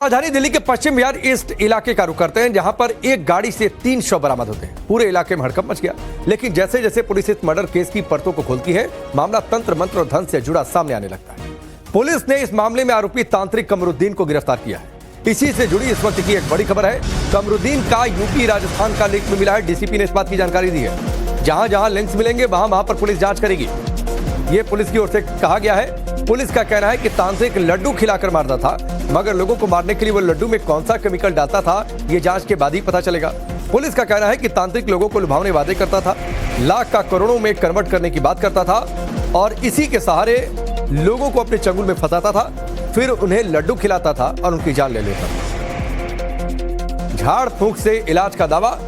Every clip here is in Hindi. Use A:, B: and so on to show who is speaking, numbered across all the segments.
A: राजधानी दिल्ली के पश्चिम बिहार ईस्ट इलाके का रुख करते हैं, जहां पर एक गाड़ी से 3 शव बरामद होते हैं। पूरे इलाके में हड़कंप मच गया, लेकिन जैसे जैसे पुलिस इस मर्डर केस की परतों को खोलती है, मामला तंत्र मंत्र और धन से जुड़ा सामने आने लगता है। पुलिस ने इस मामले में आरोपी तांत्रिक कमरुद्दीन को गिरफ्तार किया है। इसी से जुड़ी इस वक्त की एक बड़ी खबर है। कमरुद्दीन का यूपी राजस्थान का लिंक मिला है। डीसीपी ने इस बात की जानकारी दी है। जहां जहां लिंक्स मिलेंगे वहां पर पुलिस जांच करेगी। ये पुलिस की ओर से कहा गया है। पुलिस का कहना है कि तांत्रिक लड्डू खिलाकर मारता था, मगर लोगों को मारने के लिए वो लड्डू में कौन सा केमिकल डालता था, ये जांच के बाद ही पता चलेगा। पुलिस का कहना है कि तांत्रिक लोगों को लुभावने वादे करता था, लाख का करोड़ों में कन्वर्ट करने की बात करता था और इसी के सहारे लोगों को अपने चंगुल में फंसाता था, फिर उन्हें लड्डू खिलाता था और उनकी जान ले लेता था। झाड़ फूंक से इलाज का दावा।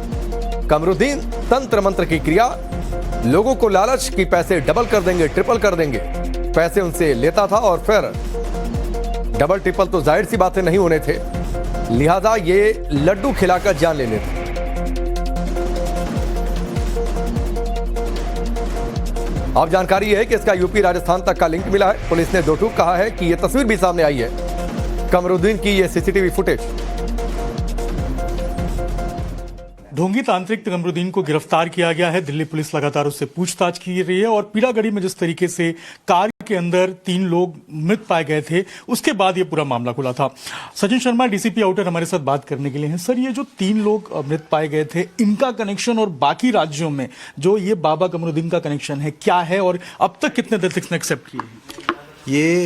A: कमरुद्दीन तंत्र मंत्र की क्रिया, लोगों को लालच कि पैसे डबल कर देंगे, ट्रिपल कर देंगे, पैसे उनसे लेता था और फिर डबल ट्रिपल तो जाहिर सी बातें नहीं होने थे, लिहाजा ये लड्डू खिलाकर जान ले लेते। अब जानकारी है कि इसका यूपी राजस्थान तक का लिंक मिला है। पुलिस ने दो टूक कहा है कि यह तस्वीर भी सामने आई है कमरुद्दीन की, यह सीसीटीवी फुटेज।
B: ढोंगी तांत्रिक कमरुद्दीन को गिरफ्तार किया गया है। दिल्ली पुलिस लगातार उससे पूछताछ की रही है और पीड़ागढ़ी में जिस तरीके से कार के अंदर 3 लोग मृत पाए गए थे, उसके बाद ये पूरा मामला खुला था। सचिन शर्मा डीसीपी आउटर हमारे साथ बात करने के लिए हैं। सर, ये जो 3 लोग मृत पाए गए थे, इनका कनेक्शन और बाकी राज्यों में जो ये बाबा कमरुद्दीन का कनेक्शन है, क्या है और अब तक कितने देर तक एक्सेप्ट किए?
C: ये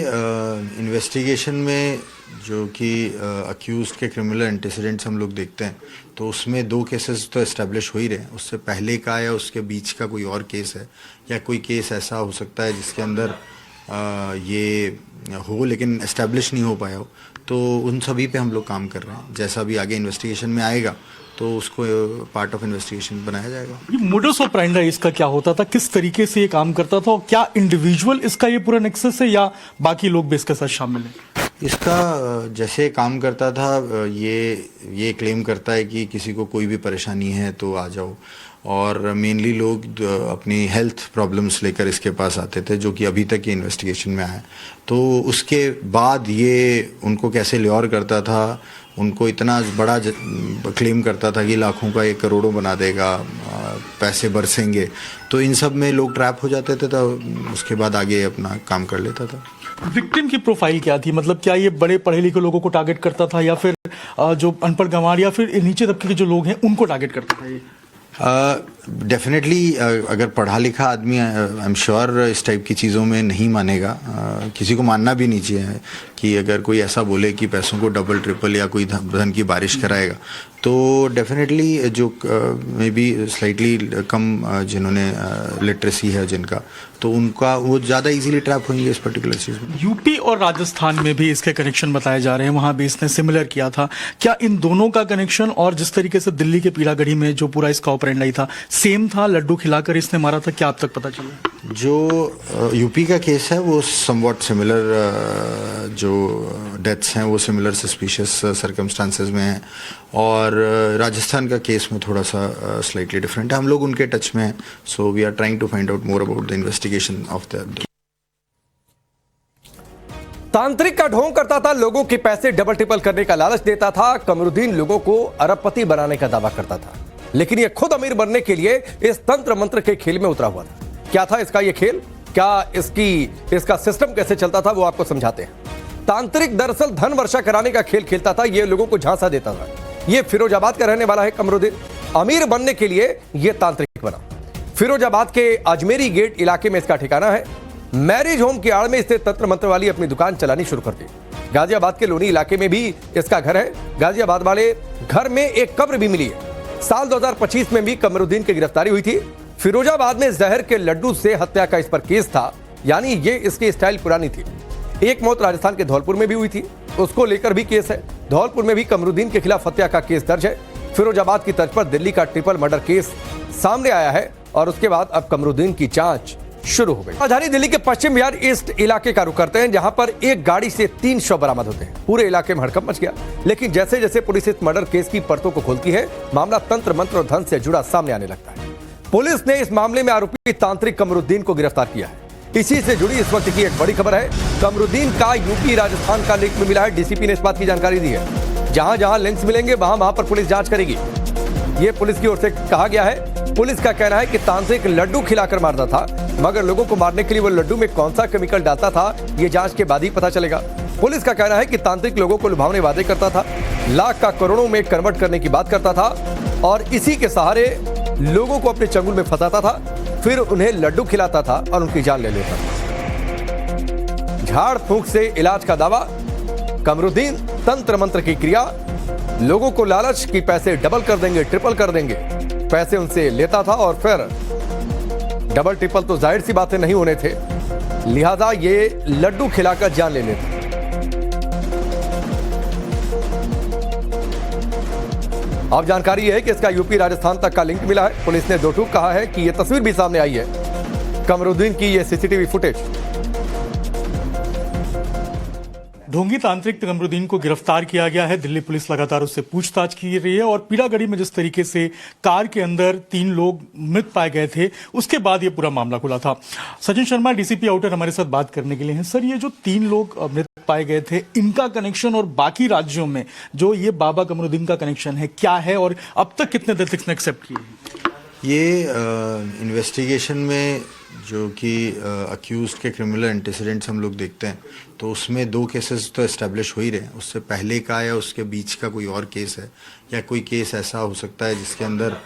C: इन्वेस्टिगेशन में जो कि अक्यूज्ड के क्रिमिनल एंटीसीडेंट्स हम लोग देखते हैं, तो उसमें 2 केसेस तो एस्टेब्लिश हो ही रहे हैं। उससे पहले का या उसके बीच का कोई और केस है या कोई केस ऐसा हो सकता है जिसके अंदर ये हो लेकिन एस्टेब्लिश नहीं हो पाया हो, तो उन सभी पे हम लोग काम कर रहे हैं। जैसा भी आगे इन्वेस्टिगेशन में आएगा तो उसको पार्ट ऑफ इन्वेस्टिगेशन बनाया जाएगा।
B: ये मोडस ऑपरेंडी इसका क्या होता था, किस तरीके से ये काम करता था और क्या इंडिविजुअल इसका ये पूरा नेक्सस है या बाकी लोग भी इसके साथ शामिल हैं?
C: इसका जैसे काम करता था, ये क्लेम करता है कि किसी को कोई भी परेशानी है तो आ जाओ, और मेनली लोग अपनी हेल्थ प्रॉब्लम्स लेकर इसके पास आते थे, जो कि अभी तक ये इन्वेस्टिगेशन में आया। तो उसके बाद ये उनको कैसे ल्योर करता था, उनको इतना बड़ा क्लेम करता था कि लाखों का 1 करोड़ों बना देगा, पैसे बरसेंगे, तो इन सब में लोग ट्रैप हो जाते थे, तो उसके बाद आगे अपना काम कर लेता था।
B: विक्टिम की प्रोफाइल क्या थी? मतलब क्या ये बड़े पढ़े लिखे लोगों को टारगेट करता था या फिर जो अनपढ़ गंवार या फिर नीचे तबके के जो लोग हैं उनको टारगेट करता था ये?
C: डेफिनेटली अगर पढ़ा लिखा आदमी आई एम श्योर इस टाइप की चीज़ों में नहीं मानेगा। किसी को मानना भी नहीं चाहिए कि अगर कोई ऐसा बोले कि पैसों को डबल ट्रिपल या कोई धन की बारिश कराएगा, तो डेफिनेटली जो मे बी स्लाइटली कम जिन्होंने लिटरेसी है जिनका, तो उनका वो ज़्यादा इजीली ट्रैप होंगे इस पर्टिकुलर चीज़ में।
B: यूपी और राजस्थान में भी इसके कनेक्शन बताए जा रहे हैं, वहाँ भी इसने सिमिलर किया था। क्या इन दोनों का कनेक्शन और जिस तरीके से दिल्ली के पीड़ागढ़ी में जो पूरा इसका ऑपरेंडी था सेम था, लड्डू खिलाकर इसने मारा था, क्या अब तक पता चला?
C: जो यूपी का केस है वो समवॉट सिमिलर, जो डेथ्स हैं वो सिमिलर सस्पिशियस सर्कमस्टांसेस में हैं, और राजस्थान का केस में थोड़ा सा स्लाइटली डिफरेंट है। हम लोग उनके टच में हैं, so we are trying to find out more about the investigation of the.
A: तांत्रिक का ढोंग करता था, लोगों के पैसे डबल ट्रिपल करने का लालच देता था। कमरुद्दीन लोगों को अरबपति बनाने का दावा करता था, लेकिन यह खुद अमीर बनने के लिए इस तंत्र मंत्र के खेल में उतरा हुआ था। क्या था इसका यह खेल, क्या इसका सिस्टम कैसे चलता था, वो आपको समझाते हैं। तांत्रिक दरअसल धन वर्षा कराने का खेल खेलता था, यह लोगों को झांसा देता था। यह फिरोजाबाद का रहने वाला है कमरुद्दीन। अमीर बनने के लिए यह तांत्रिक बना। फिरोजाबाद के अजमेरी गेट इलाके में इसका ठिकाना है। मैरिज होम की आड़ में इसने तंत्र मंत्र वाली अपनी दुकान चलानी शुरू कर दी। गाजियाबाद के लोनी इलाके में भी इसका घर है। गाजियाबाद वाले घर में एक कब्र भी मिली है। साल 2025 में भी कमरुद्दीन की गिरफ्तारी हुई थी। फिरोजाबाद में जहर के लड्डू से हत्या का इस पर केस था, यानी ये इसकी स्टाइल पुरानी थी। एक मौत राजस्थान के धौलपुर में भी हुई थी, उसको लेकर भी केस है। धौलपुर में भी कमरुद्दीन के खिलाफ हत्या का केस दर्ज है। फिरोजाबाद की तर्ज पर दिल्ली का ट्रिपल मर्डर केस सामने आया है और उसके बाद अब कमरुद्दीन की जांच शुरू हो गई। राजधानी दिल्ली के पश्चिम बिहार ईस्ट इलाके का रुख करते हैं, जहां पर एक गाड़ी से 3 शव बरामद होते हैं। पूरे इलाके में हड़कंप मच गया, लेकिन जैसे जैसे पुलिस इस मर्डर केस की परतों को खोलती है, मामला तंत्र मंत्र और धन से जुड़ा सामने आने लगता है। पुलिस ने इस मामले में आरोपी तांत्रिक कमरुद्दीन को गिरफ्तार किया है। इसी से जुड़ी इस वक्त की एक बड़ी खबर है। कमरुद्दीन का यूपी राजस्थान का लिंक में मिला है। डीसीपी ने इस बात की जानकारी दी है। जहां जहां लिंक्स मिलेंगे वहां पर पुलिस जांच करेगी। ये पुलिस की ओर से कहा गया है। पुलिस का कहना है कि तांत्रिक लड्डू खिलाकर मारता था, मगर लोगों को मारने के लिए वो लड्डू में कौन सा केमिकल डालता था ये जांच के बाद ही पता चलेगा। पुलिस का कहना है कि तांत्रिक लोगों को लुभावने वादे करता था, लाख का करोड़ों में कन्वर्ट करने की बात करता था और इसी के सहारे लोगों को अपने चंगुल में फंसाता था, फिर उन्हें लड्डू खिलाता था और उनकी जान ले लेता था। झाड़ फूंक से इलाज का दावा। कमरुद्दीन तंत्र मंत्र की क्रिया। लोगों को लालच कि पैसे डबल कर देंगे, ट्रिपल कर देंगे, पैसे उनसे लेता था और फिर डबल ट्रिपल तो जाहिर सी बातें नहीं होने थे, लिहाजा ये लड्डू खिलाकर जान ले लेता। अब जानकारी है कि इसका यूपी राजस्थान तक का लिंक मिला है। पुलिस ने दो टूक कहा है कि यह तस्वीर भी सामने आई है कमरुद्दीन की, यह सीसीटीवी फुटेज।
B: ढोंगी तांत्रिक कमरुद्दीन को गिरफ्तार किया गया है। दिल्ली पुलिस लगातार उससे पूछताछ की रही है और पीड़ागढ़ी में जिस तरीके से कार के अंदर 3 लोग मृत पाए गए थे, उसके बाद ये पूरा मामला खुला था। सचिन शर्मा डीसीपी आउटर हमारे साथ बात करने के लिए हैं। सर, ये जो 3 लोग मृत पाए गए थे, इनका कनेक्शन और बाकी राज्यों में जो ये बाबा कमरुद्दीन का कनेक्शन है क्या है और अब तक कितने डिटेक्टिव्स ने एक्सेप्ट किए?
C: ये इन्वेस्टिगेशन में जो कि अक्यूज्ड के क्रिमिनल एंटीसीडेंट्स हम लोग देखते हैं तो उसमें 2 केसेस तो एस्टेब्लिश हो ही रहे हैं। उससे पहले का या उसके बीच का कोई और केस है या कोई केस ऐसा हो सकता है जिसके अंदर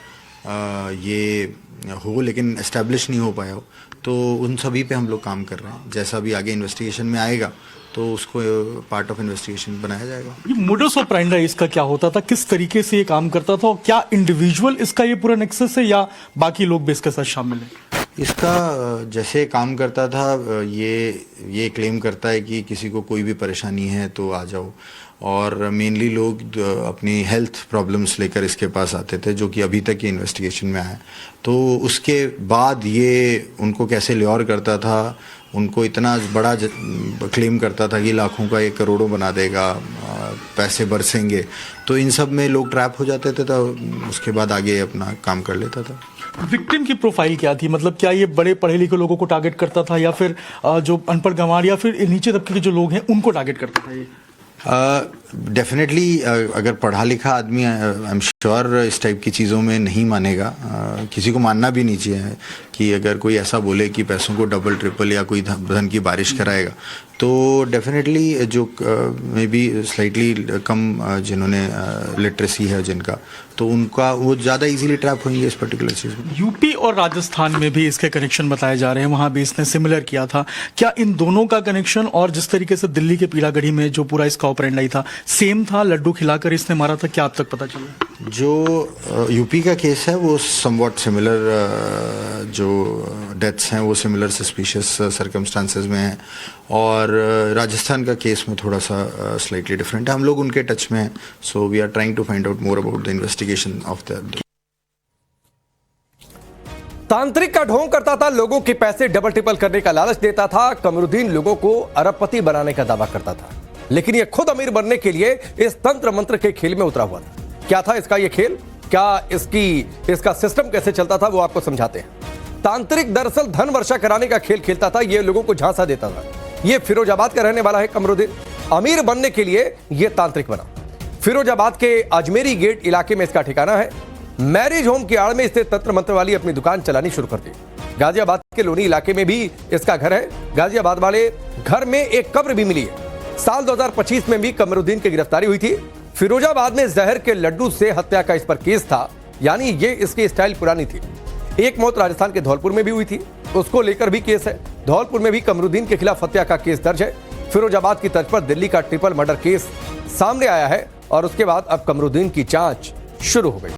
C: ये हो लेकिन एस्टेब्लिश नहीं हो पाया हो, तो उन सभी पे हम लोग काम कर रहे हैं। जैसा भी आगे इन्वेस्टिगेशन में आएगा तो उसको पार्ट ऑफ इन्वेस्टिगेशन बनाया जाएगा।
B: ये मोडस ऑपरेंडी इसका क्या होता था, किस तरीके से ये काम करता था और क्या इंडिविजुअल इसका ये पूरा नेक्सस है या बाकी लोग भी इसके साथ शामिल हैं?
C: इसका जैसे काम करता था ये क्लेम करता है कि किसी को कोई भी परेशानी है तो आ जाओ, और मेनली लोग अपनी हेल्थ प्रॉब्लम्स लेकर इसके पास आते थे, जो कि अभी तक ये इन्वेस्टिगेशन में आया। तो उसके बाद ये उनको कैसे ल्योर करता था, उनको इतना बड़ा क्लेम करता था कि लाखों का 1 करोड़ों बना देगा, पैसे बरसेंगे, तो इन सब में लोग ट्रैप हो जाते थे। तो उसके बाद आगे अपना काम कर लेता था।
B: विक्टिम की प्रोफाइल क्या थी, मतलब क्या ये बड़े पढ़े लिखे लोगों को टारगेट करता था या फिर जो अनपढ़ गंवार या फिर नीचे तबके के जो लोग हैं उनको टारगेट करता था ये?
C: डेफिनेटली अगर पढ़ा लिखा आदमी आई एम श्योर इस टाइप की चीज़ों में नहीं मानेगा। किसी को मानना भी नहीं चाहिए कि अगर कोई ऐसा बोले कि पैसों को डबल ट्रिपल या कोई धन की बारिश कराएगा, तो डेफिनेटली जो मे बी स्लाइटली कम जिन्होंने लिटरेसी है जिनका, तो उनका वो ज़्यादा इजीली ट्रैप होंगे इस पर्टिकुलर चीज़ में।
B: यूपी और राजस्थान में भी इसके कनेक्शन बताए जा रहे हैं, वहां भी इसने सिमिलर किया था। क्या इन दोनों का कनेक्शन और जिस तरीके से दिल्ली के पीड़ागढ़ी में जो पूरा इसका ऑपरेंडी था सेम था, लड्डू खिलाकर इसने मारा था, क्या अब तक पता चला?
C: जो यूपी का केस है वो समवॉट सिमिलर, जो डेथ्स हैं वो सिमिलर सस्पिशियस सर्कमस्टांसेस में हैं, और राजस्थान का केस में थोड़ा सा स्लाइटली डिफरेंट है। हम लोग उनके टच में हैं, so we are trying to find out more about the investigation of the.
A: तांत्रिक का ढोंग करता था, लोगों के पैसे डबल ट्रिपल करने का लालच देता था। कमरुद्दीन लोगों को अरबपति बनाने का दावा करता था, लेकिन यह खुद अमीर बनने के लिए इस तंत्र मंत्र के खेल में उतरा हुआ था। क्या था इसका यह खेल, क्या इसका सिस्टम कैसे चलता था, वो आपको समझाते हैं। तांत्रिक दरअसल धन वर्षा कराने का खेल खेलता था, यह लोगों को झांसा देता था। यह फिरोजाबाद का रहने वाला है कमरुद्दीन। अमीर बनने के लिए यह तांत्रिक बना। फिरोजाबाद के अजमेरी गेट इलाके में इसका ठिकाना है। मैरिज होम की आड़ में इसने तंत्र मंत्र वाली अपनी दुकान चलानी शुरू कर दी। गाजियाबाद के लोनी इलाके में भी इसका घर है। गाजियाबाद वाले घर में एक कब्र भी मिली है। साल 2025 में भी कमरुद्दीन की गिरफ्तारी हुई थी। फिरोजाबाद में जहर के लड्डू से हत्या का इस पर केस था, यानी ये इसकी स्टाइल पुरानी थी। एक मौत राजस्थान के धौलपुर में भी हुई थी, उसको लेकर भी केस है। धौलपुर में भी कमरुद्दीन के खिलाफ हत्या का केस दर्ज है। फिरोजाबाद की तर्ज पर दिल्ली का ट्रिपल मर्डर केस सामने आया है और उसके बाद अब कमरुद्दीन की जांच शुरू हो गई।